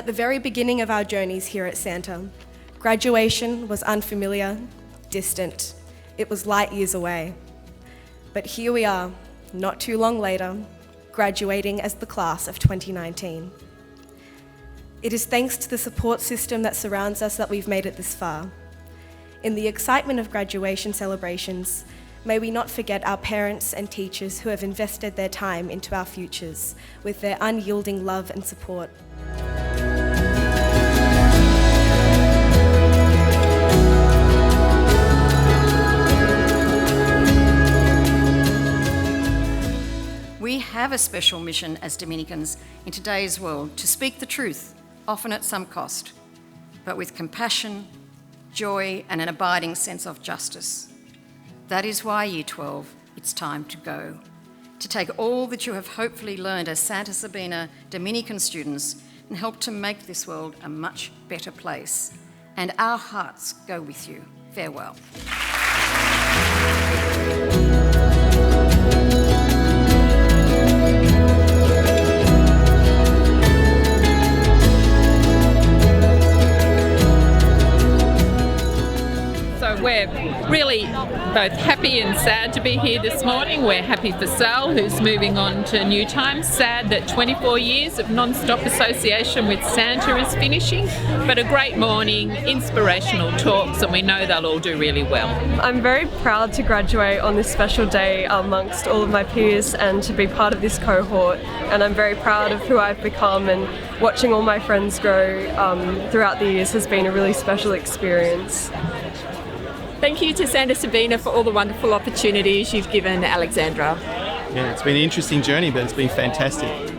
At the very beginning of our journeys here at Santa, graduation was unfamiliar, distant. It was light years away. But here we are, not too long later, graduating as the class of 2019. It is thanks to the support system that surrounds us that we've made it this far. In the excitement of graduation celebrations, may we not forget our parents and teachers who have invested their time into our futures with their unyielding love and support. We have a special mission as Dominicans in today's world to speak the truth, often at some cost, but with compassion, joy, and an abiding sense of justice. That is why, Year 12, it's time to go. To take all that you have hopefully learned as Santa Sabina Dominican students and help to make this world a much better place. And our hearts go with you. Farewell. We're really both happy and sad to be here this morning. We're happy for Sal, who's moving on to new times. Sad that 24 years of non-stop association with Santa is finishing, but a great morning, inspirational talks, and we know they'll all do really well. I'm very proud to graduate on this special day amongst all of my peers and to be part of this cohort, and I'm very proud of who I've become, and watching all my friends grow throughout the years has been a really special experience. Thank you to Santa Sabina for all the wonderful opportunities you've given Alexandra. Yeah, it's been an interesting journey, but it's been fantastic.